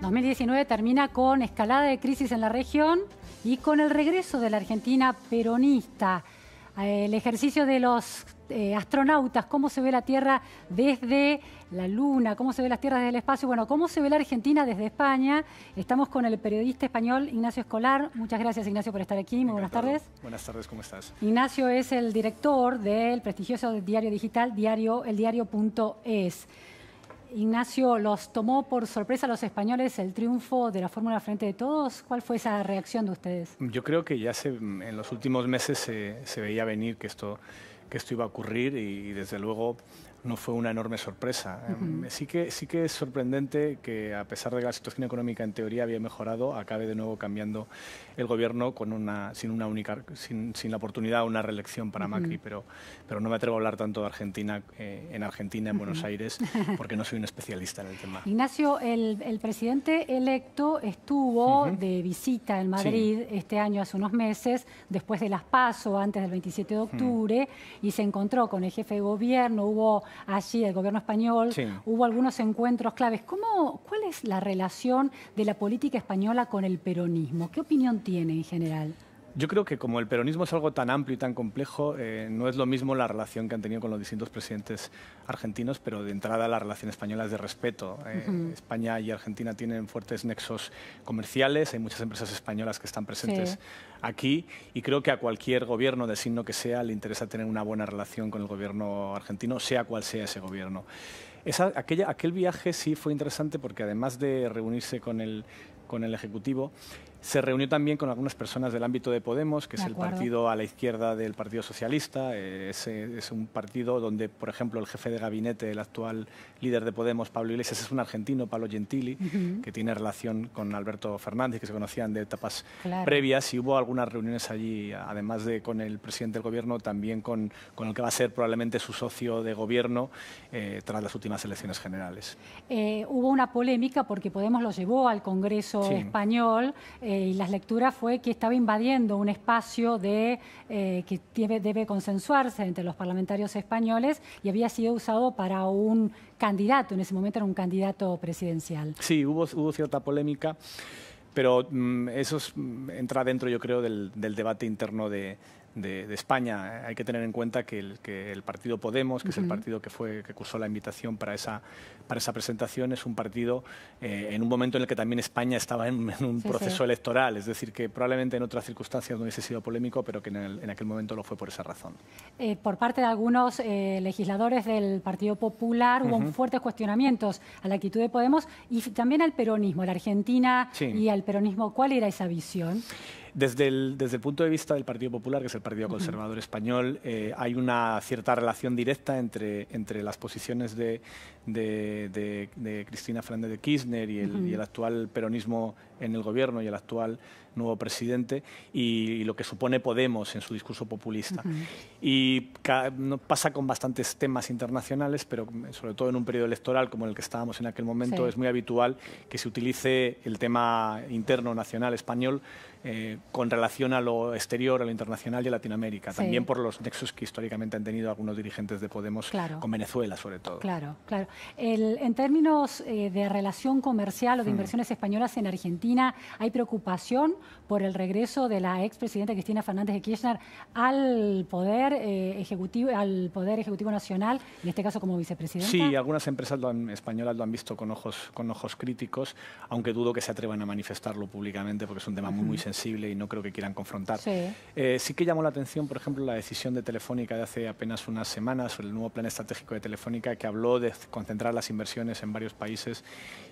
2019 termina con escalada de crisis en la región y con el regreso de la Argentina peronista. El ejercicio de los astronautas, cómo se ve la Tierra desde la Luna, cómo se ve las tierras desde el espacio, bueno, cómo se ve la Argentina desde España. Estamos con el periodista español Ignacio Escolar. Muchas gracias, Ignacio, por estar aquí. Muy buenas tardes. Buenas tardes, ¿cómo estás? Ignacio es el director del prestigioso diario digital eldiario.es. Ignacio, ¿los tomó por sorpresa a los españoles el triunfo de la fórmula Frente de Todos? ¿Cuál fue esa reacción de ustedes? Yo creo que ya en los últimos meses se veía venir que esto iba a ocurrir y desde luego no fue una enorme sorpresa. Sí que es sorprendente que, a pesar de que la situación económica en teoría había mejorado, acabe de nuevo cambiando el gobierno sin la oportunidad de una reelección para Macri, pero no me atrevo a hablar tanto de Argentina, en Buenos Aires, porque no soy un especialista en el tema. Ignacio, el presidente electo estuvo de visita en Madrid este año, hace unos meses, después de las PASO, antes del 27 de octubre, y se encontró con el jefe de gobierno, hubo allí el gobierno español, hubo algunos encuentros claves. ¿Cuál es la relación de la política española con el peronismo? ¿Qué opinión tiene en general? Yo creo que como el peronismo es algo tan amplio y tan complejo, no es lo mismo la relación que han tenido con los distintos presidentes argentinos, pero de entrada la relación española es de respeto. España y Argentina tienen fuertes nexos comerciales, hay muchas empresas españolas que están presentes aquí y creo que a cualquier gobierno de signo que sea le interesa tener una buena relación con el gobierno argentino, sea cual sea ese gobierno. Aquel viaje sí fue interesante porque además de reunirse con el Ejecutivo, se reunió también con algunas personas del ámbito de Podemos, que es el partido a la izquierda del Partido Socialista. Es un partido donde, por ejemplo, el jefe de gabinete, el actual líder de Podemos, Pablo Iglesias, es un argentino, Pablo Gentili, que tiene relación con Alberto Fernández, que se conocían de etapas previas, y hubo algunas reuniones allí, además de con el presidente del gobierno, también con el que va a ser probablemente su socio de gobierno tras las últimas elecciones generales. Hubo una polémica porque Podemos lo llevó al Congreso español, y las lecturas fue que estaba invadiendo un espacio que debe consensuarse entre los parlamentarios españoles y había sido usado para un candidato, en ese momento era un candidato presidencial. Sí, hubo cierta polémica, pero eso entra dentro, yo creo, del debate interno de España. Hay que tener en cuenta que el partido Podemos, que es el partido que cursó la invitación para esa presentación, es un partido en un momento en el que también España estaba en un proceso electoral, es decir, que probablemente en otras circunstancias no hubiese sido polémico, pero que en aquel momento lo fue por esa razón. Por parte de algunos legisladores del Partido Popular hubo fuertes cuestionamientos a la actitud de Podemos y también al peronismo, la Argentina y al peronismo. ¿Cuál era esa visión? Desde el punto de vista del Partido Popular, que es el Partido Conservador Español, hay una cierta relación directa entre las posiciones de Cristina Fernández de Kirchner y el actual peronismo en el gobierno y el actual nuevo presidente y lo que supone Podemos en su discurso populista. Y pasa con bastantes temas internacionales, pero sobre todo en un periodo electoral como el que estábamos en aquel momento, es muy habitual que se utilice el tema interno nacional español con relación a lo exterior, a lo internacional y a Latinoamérica, también por los nexos que históricamente han tenido algunos dirigentes de Podemos con Venezuela, sobre todo. Claro. En términos de relación comercial o de inversiones españolas en Argentina, ¿hay preocupación por el regreso de la expresidenta Cristina Fernández de Kirchner al Poder Ejecutivo Nacional, en este caso como vicepresidenta? Sí, algunas empresas españolas lo han visto con ojos críticos, aunque dudo que se atrevan a manifestarlo públicamente porque es un tema muy sensible y no creo que quieran confrontar. Sí que llamó la atención, por ejemplo, la decisión de Telefónica de hace apenas unas semanas sobre el nuevo plan estratégico de Telefónica, que habló de concentrar las inversiones en varios países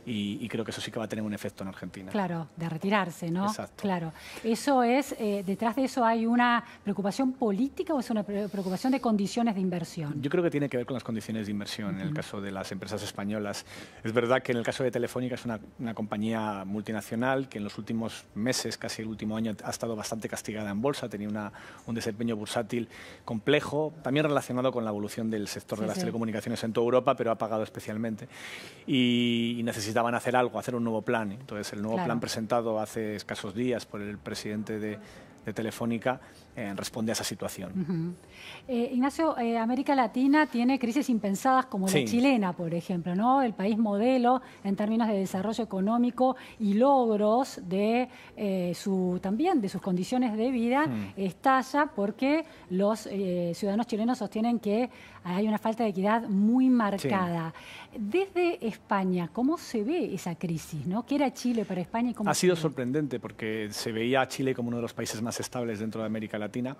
y creo que eso sí que va a tener un efecto en Argentina. Claro, de retirarse, ¿no? Exacto. Claro. Eso es, detrás de eso hay una preocupación política o es una preocupación de condiciones de inversión. Yo creo que tiene que ver con las condiciones de inversión en el caso de las empresas españolas. Es verdad que en el caso de Telefónica es una compañía multinacional que en los últimos meses, casi el último año, ha estado bastante castigada en bolsa, tenía un desempeño bursátil complejo, también relacionado con la evolución del sector de las telecomunicaciones en toda Europa, pero ha pagado especialmente. Y necesitaban hacer algo, hacer un nuevo plan. Entonces, el nuevo plan presentado hace escasos días por el presidente de Telefónica responde a esa situación. Ignacio, América Latina tiene crisis impensadas como la chilena, por ejemplo, ¿no? El país modelo en términos de desarrollo económico y logros de también de sus condiciones de vida estalla porque los ciudadanos chilenos sostienen que hay una falta de equidad muy marcada. Desde España, ¿cómo se ve esa crisis, ¿no? ¿Qué era Chile para España y cómo ha sido sorprendente porque se veía a Chile como uno de los países más estables dentro de América Latina,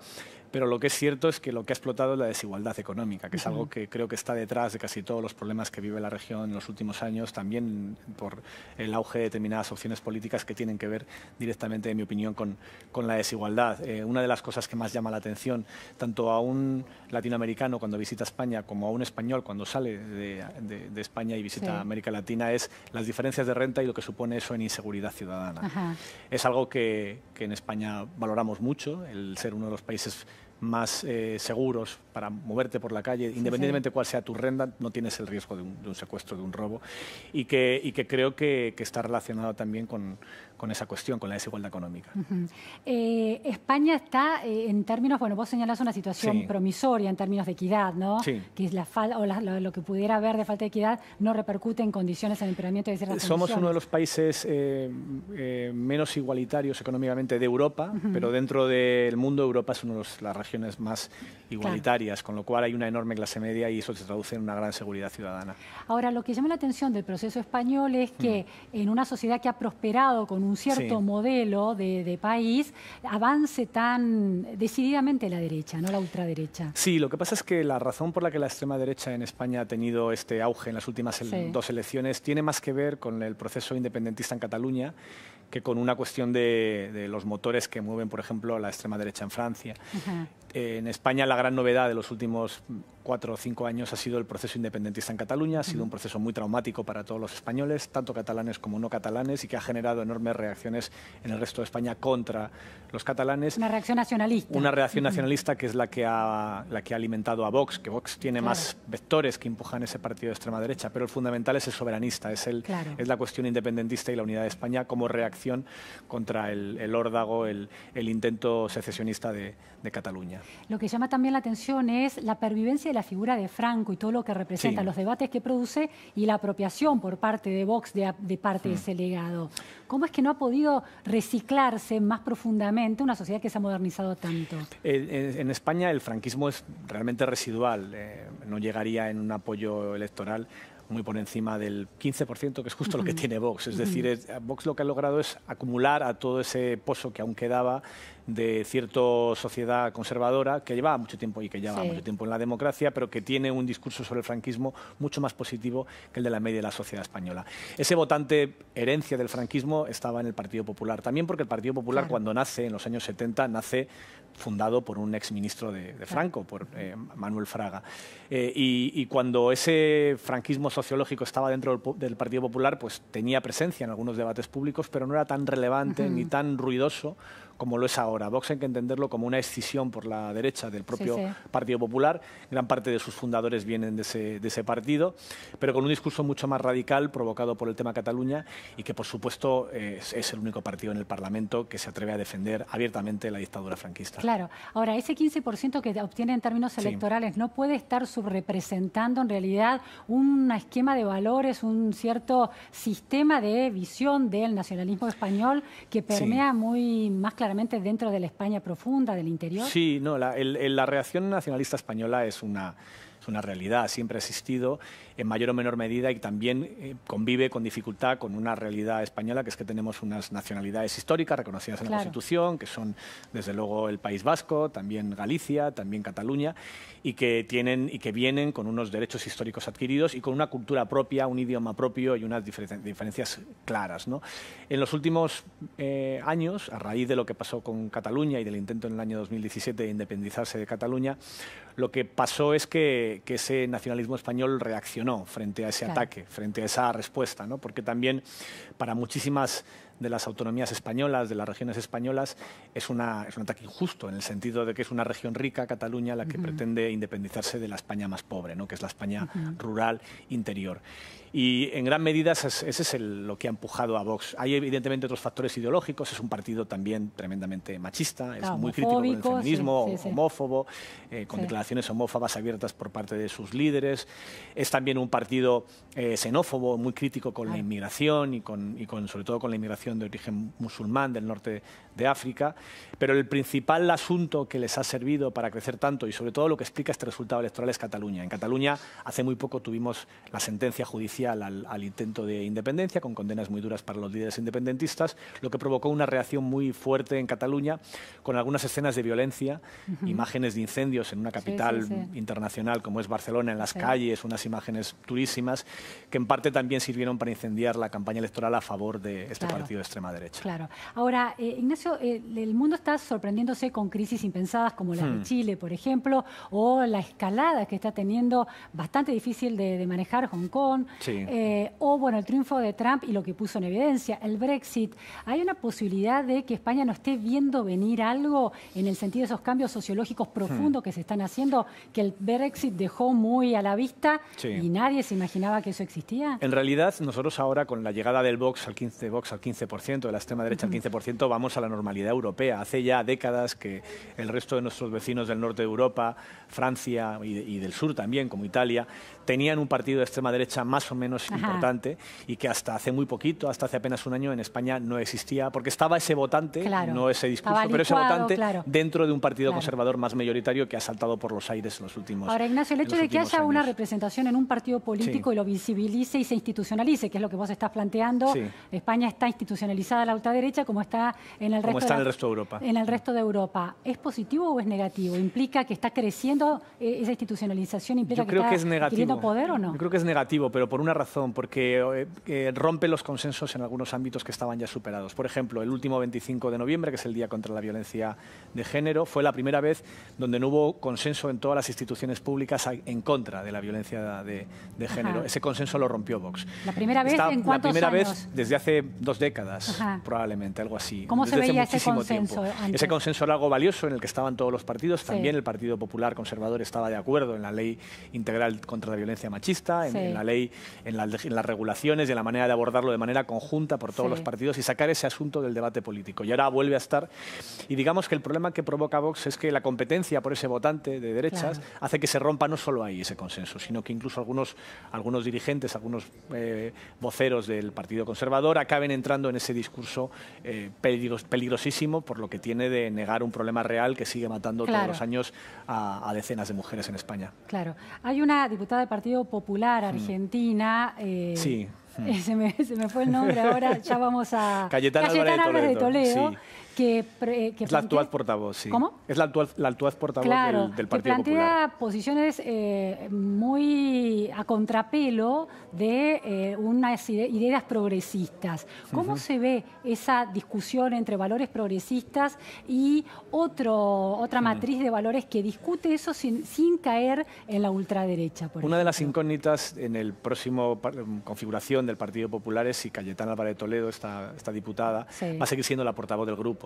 pero lo que es cierto es que lo que ha explotado es la desigualdad económica, que es algo que creo que está detrás de casi todos los problemas que vive la región en los últimos años, también por el auge de determinadas opciones políticas que tienen que ver directamente, en mi opinión, con la desigualdad. Una de las cosas que más llama la atención, tanto a un latinoamericano cuando visita España como a un español cuando sale de España y visita América Latina, es las diferencias de renta y lo que supone eso en inseguridad ciudadana. Es algo que en España valoramos mucho, el ser uno de los países más seguros para moverte por la calle, independientemente de cuál sea tu renta, no tienes el riesgo de un secuestro, de un robo, y que creo que está relacionado también con esa cuestión, con la desigualdad económica. España está en términos, bueno, vos señalás una situación promisoria en términos de equidad, ¿no? Que es lo que pudiera haber de falta de equidad no repercute en condiciones en empeoramiento de ciertas Somos condiciones. uno de los países menos igualitarios económicamente de Europa, pero dentro del mundo Europa es una de las regiones más igualitarias, con lo cual hay una enorme clase media y eso se traduce en una gran seguridad ciudadana. Ahora, lo que llama la atención del proceso español es que en una sociedad que ha prosperado con un cierto modelo de país, avance tan decididamente la derecha, no la ultraderecha. Sí, lo que pasa es que la razón por la que la extrema derecha en España ha tenido este auge en las últimas dos elecciones tiene más que ver con el proceso independentista en Cataluña que con una cuestión de los motores que mueven, por ejemplo, la extrema derecha en Francia. En España la gran novedad de los últimos 4 o 5 años ha sido el proceso independentista en Cataluña. Ha sido un proceso muy traumático para todos los españoles, tanto catalanes como no catalanes, y que ha generado enormes reacciones en el resto de España contra los catalanes. Una reacción nacionalista. Una reacción nacionalista que es la que ha alimentado a Vox, que Vox tiene más vectores que empujan ese partido de extrema derecha, pero el fundamental es el soberanista, es la cuestión independentista y la unidad de España como reacción contra el órdago, el intento secesionista de Cataluña. Lo que llama también la atención es la pervivencia de la figura de Franco y todo lo que representa, los debates que produce y la apropiación por parte de Vox de parte de ese legado. ¿Cómo es que no ha podido reciclarse más profundamente una sociedad que se ha modernizado tanto? En España el franquismo es realmente residual, no llegaría en un apoyo electoral muy por encima del 15%, que es justo lo que tiene Vox. Es decir, Vox lo que ha logrado es acumular a todo ese pozo que aún quedaba de cierta sociedad conservadora que llevaba mucho tiempo y que lleva mucho tiempo en la democracia, pero que tiene un discurso sobre el franquismo mucho más positivo que el de la media de la sociedad española. Ese votante herencia del franquismo estaba en el Partido Popular, también porque el Partido Popular cuando nace, en los años 70, nace fundado por un exministro de Franco, por Manuel Fraga. Y cuando ese franquismo sociológico estaba dentro del Partido Popular, pues tenía presencia en algunos debates públicos, pero no era tan relevante ni tan ruidoso como lo es ahora. Vox hay que entenderlo como una escisión por la derecha del propio Partido Popular. Gran parte de sus fundadores vienen de ese partido, pero con un discurso mucho más radical provocado por el tema Cataluña y que, por supuesto, es el único partido en el Parlamento que se atreve a defender abiertamente la dictadura franquista. Claro. Ahora, ese 15% que obtiene en términos electorales no puede estar subrepresentando en realidad un esquema de valores, un cierto sistema de visión del nacionalismo español que permea más claramente dentro de la España profunda, del interior. Sí, no, la reacción nacionalista española es una realidad, siempre ha existido en mayor o menor medida y también convive con dificultad con una realidad española, que es que tenemos unas nacionalidades históricas reconocidas en la Constitución, que son desde luego el País Vasco, también Galicia, también Cataluña, y que vienen con unos derechos históricos adquiridos y con una cultura propia, un idioma propio y unas diferencias claras, ¿no? En los últimos años, a raíz de lo que pasó con Cataluña y del intento en el año 2017 de independizarse de Cataluña, lo que pasó es que ese nacionalismo español reaccionó frente a ese ataque, frente a esa respuesta, ¿no? Porque también para muchísimas de las autonomías españolas, de las regiones españolas, es un ataque injusto, en el sentido de que es una región rica, Cataluña, la que pretende independizarse de la España más pobre, ¿no? Que es la España rural interior. Y en gran medida ese es lo que ha empujado a Vox. Hay evidentemente otros factores ideológicos, es un partido también tremendamente machista, es muy crítico con el feminismo, homófobo, con declaraciones homófobas abiertas por parte de sus líderes. Es también un partido xenófobo, muy crítico con la inmigración y sobre todo con la inmigración de origen musulmán del norte de África. Pero el principal asunto que les ha servido para crecer tanto y sobre todo lo que explica este resultado electoral es Cataluña. En Cataluña hace muy poco tuvimos la sentencia judicial al intento de independencia, con condenas muy duras para los líderes independentistas, lo que provocó una reacción muy fuerte en Cataluña, con algunas escenas de violencia, imágenes de incendios en una capital internacional como es Barcelona, en las calles, unas imágenes durísimas, que en parte también sirvieron para incendiar la campaña electoral a favor de este partido de extrema derecha. Claro. Ahora, Ignacio, el mundo está sorprendiéndose con crisis impensadas como la de Chile, por ejemplo, o la escalada que está teniendo, bastante difícil de manejar, Hong Kong. O bueno, el triunfo de Trump y lo que puso en evidencia, el Brexit. ¿Hay una posibilidad de que España no esté viendo venir algo en el sentido de esos cambios sociológicos profundos que se están haciendo, que el Brexit dejó muy a la vista y nadie se imaginaba que eso existía? En realidad, nosotros ahora, con la llegada del Vox al 15%, de la extrema derecha al 15%, vamos a la normalidad europea. Hace ya décadas que el resto de nuestros vecinos del norte de Europa, Francia y del sur también, como Italia, tenían un partido de extrema derecha más o menos importante y que hasta hace muy poquito, hasta hace apenas un año, en España no existía, porque estaba ese votante, no ese discurso, pero ese votante dentro de un partido conservador más mayoritario que ha saltado por los aires en los últimos años. Ahora, Ignacio, el hecho de que haya una representación en un partido político y lo visibilice y se institucionalice, que es lo que vos estás planteando, España está institucionalizada a la ultraderecha como está en el resto de Europa. En el resto de Europa. ¿Es positivo o es negativo? ¿Implica que está creciendo esa institucionalización? ¿Implica que está adquiriendo poder o no? Yo creo que es negativo, pero por una razón, porque rompe los consensos en algunos ámbitos que estaban ya superados. Por ejemplo, el último 25 de noviembre, que es el Día contra la Violencia de Género, fue la primera vez donde no hubo consenso en todas las instituciones públicas en contra de la violencia de género. Ese consenso lo rompió Vox. ¿La primera vez en cuántos años? La primera vez desde hace 2 décadas, probablemente, algo así. ¿Cómo se veía ese consenso antes? Ese consenso era algo valioso en el que estaban todos los partidos. También el Partido Popular Conservador estaba de acuerdo en la ley integral contra la violencia machista, en la ley, en las regulaciones y en la manera de abordarlo de manera conjunta por todos los partidos y sacar ese asunto del debate político. Y ahora vuelve a estar. Y digamos que el problema que provoca Vox es que la competencia por ese votante de derechas hace que se rompa no solo ahí ese consenso, sino que incluso algunos dirigentes, algunos voceros del Partido Conservador acaben entrando en ese discurso peligrosísimo por lo que tiene de negar un problema real que sigue matando todos los años a decenas de mujeres en España. Claro. Hay una diputada del Partido Popular argentina. Se me fue el nombre ahora, ya vamos a... Cayetana Álvarez de Toledo. Que es la actual portavoz, ¿Cómo? Es la actual portavoz del Partido Popular. Que plantea posiciones muy a contrapelo de unas ideas progresistas. ¿Cómo se ve esa discusión entre valores progresistas y otra matriz de valores que discute eso sin caer en la ultraderecha? Una de las incógnitas en el próximo configuración del Partido Popular es si Cayetana Álvarez de Toledo, esta diputada, va a seguir siendo la portavoz del grupo.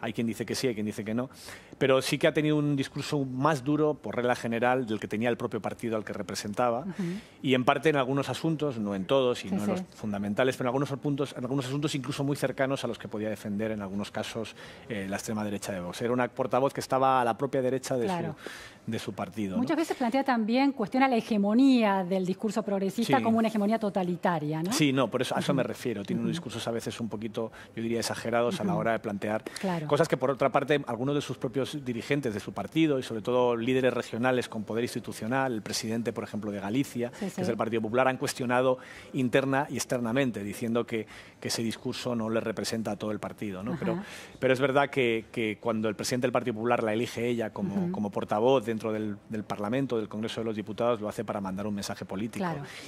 Hay quien dice que sí, hay quien dice que no, pero sí que ha tenido un discurso más duro, por regla general, del que tenía el propio partido al que representaba, y en parte en algunos asuntos, no en todos y no en los fundamentales, pero en algunos asuntos incluso muy cercanos a los que podía defender en algunos casos la extrema derecha de Vox. Era una portavoz que estaba a la propia derecha de su partido. Muchas veces plantea también, cuestiona la hegemonía del discurso progresista como una hegemonía totalitaria, ¿no? Sí, no, por eso, a eso me refiero. Tiene unos discursos a veces un poquito, yo diría, exagerados a la hora de plantear cosas que, por otra parte, algunos de sus propios dirigentes de su partido y sobre todo líderes regionales con poder institucional, el presidente, por ejemplo, de Galicia, que es del Partido Popular, han cuestionado interna y externamente, diciendo que ese discurso no le representa a todo el partido, ¿no? Pero es verdad que cuando el presidente del Partido Popular la elige ella como portavoz dentro del Parlamento, del Congreso de los Diputados, lo hace para mandar un mensaje político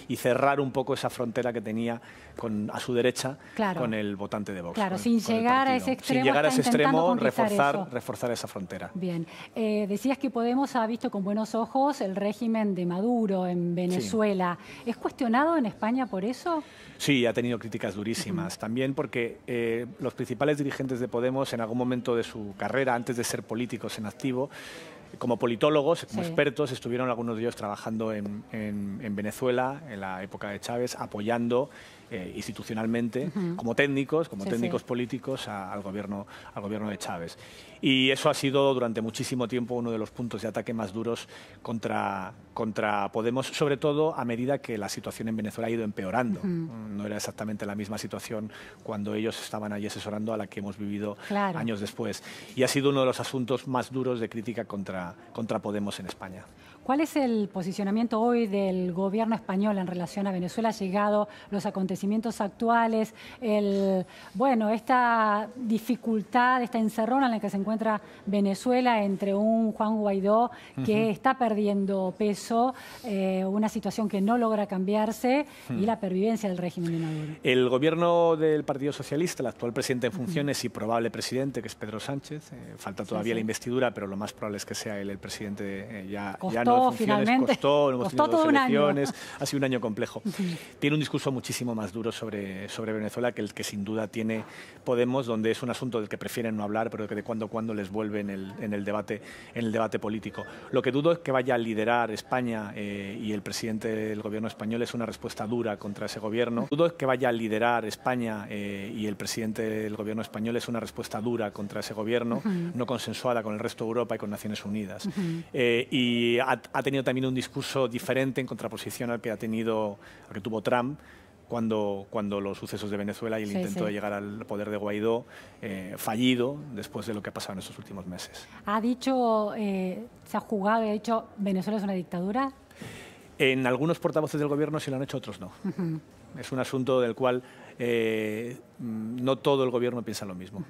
y cerrar un poco esa frontera que tenía a su derecha con el votante de Vox. Claro, sin llegar a ese extremo. Sin llegar a ese extremo, reforzar esa frontera. Bien. Decías que Podemos ha visto con buenos ojos el régimen de Maduro en Venezuela. Sí. ¿Es cuestionado en España por eso? Sí, ha tenido críticas durísimas. También porque los principales dirigentes de Podemos, en algún momento de su carrera, antes de ser políticos en activo, como politólogos, como expertos, estuvieron algunos de ellos trabajando en Venezuela, en la época de Chávez, apoyando institucionalmente, como técnicos políticos al gobierno de Chávez. Y eso ha sido durante muchísimo tiempo uno de los puntos de ataque más duros contra Podemos, sobre todo a medida que la situación en Venezuela ha ido empeorando. No era exactamente la misma situación cuando ellos estaban allí asesorando a la que hemos vivido años después. Y ha sido uno de los asuntos más duros de crítica contra Podemos en España. ¿Cuál es el posicionamiento hoy del gobierno español en relación a Venezuela, llegado los acontecimientos actuales, esta dificultad, esta encerrona en la que se encuentra Venezuela entre un Juan Guaidó que está perdiendo peso, una situación que no logra cambiarse y la pervivencia del régimen de Maduro? El gobierno del Partido Socialista, el actual presidente en funciones y probable presidente, que es Pedro Sánchez, falta todavía la investidura, pero lo más probable es que sea él el presidente ya no finalmente. Costó todo un año. Ha sido un año complejo. Tiene un discurso muchísimo más duro sobre Venezuela que el que sin duda tiene Podemos, donde es un asunto del que prefieren no hablar, pero que de cuando en cuando les vuelve en el debate político. Lo que dudo es que vaya a liderar España y el presidente del gobierno español es una respuesta dura contra ese gobierno. Dudo es que vaya a liderar España y el presidente del gobierno español es una respuesta dura contra ese gobierno, no consensuada con el resto de Europa y con Naciones Unidas. Y ha tenido también un discurso diferente en contraposición al que tuvo Trump cuando los sucesos de Venezuela y el intento de llegar al poder de Guaidó, fallido después de lo que ha pasado en estos últimos meses. Ha dicho, se ha jugado y ha dicho, ¿Venezuela es una dictadura? En algunos portavoces del gobierno sí lo han hecho, otros no. Es un asunto del cual no todo el gobierno piensa lo mismo.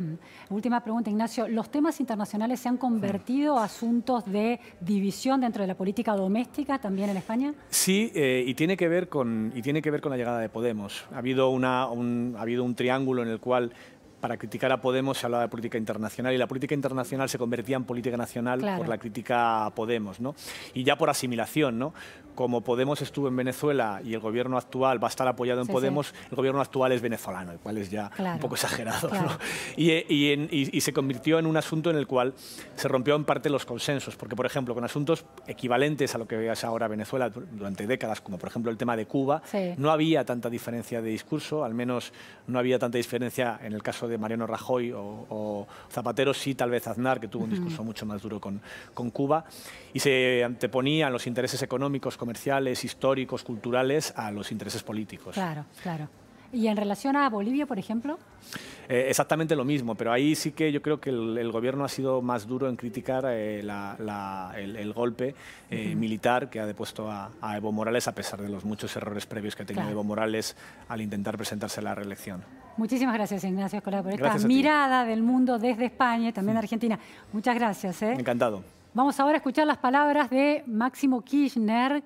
Última pregunta, Ignacio. ¿Los temas internacionales se han convertido a asuntos de división dentro de la política doméstica también en España? Sí, y tiene que ver con la llegada de Podemos. Ha habido un triángulo en el cual, para criticar a Podemos, se hablaba de política internacional y la política internacional se convertía en política nacional por la crítica a Podemos, ¿no? Y ya por asimilación, ¿no? Como Podemos estuvo en Venezuela y el gobierno actual va a estar apoyado en Podemos, el gobierno actual es venezolano, el cual es ya un poco exagerado, ¿no? Y se convirtió en un asunto en el cual se rompió en parte los consensos, porque, por ejemplo, con asuntos equivalentes a lo que es ahora Venezuela durante décadas, como por ejemplo el tema de Cuba, no había tanta diferencia de discurso, al menos no había tanta diferencia en el caso de Mariano Rajoy o Zapatero, sí tal vez Aznar, que tuvo un discurso mucho más duro con Cuba, y se anteponían los intereses económicos, comerciales, históricos, culturales a los intereses políticos. Claro, claro. ¿Y en relación a Bolivia, por ejemplo? Exactamente lo mismo, pero ahí sí que yo creo que el gobierno ha sido más duro en criticar el golpe militar que ha depuesto a Evo Morales, a pesar de los muchos errores previos que ha tenido Evo Morales al intentar presentarse a la reelección. Muchísimas gracias, Ignacio Escolar, por esta mirada del mundo desde España y también de Argentina. Muchas gracias. Encantado. Vamos ahora a escuchar las palabras de Máximo Kirchner.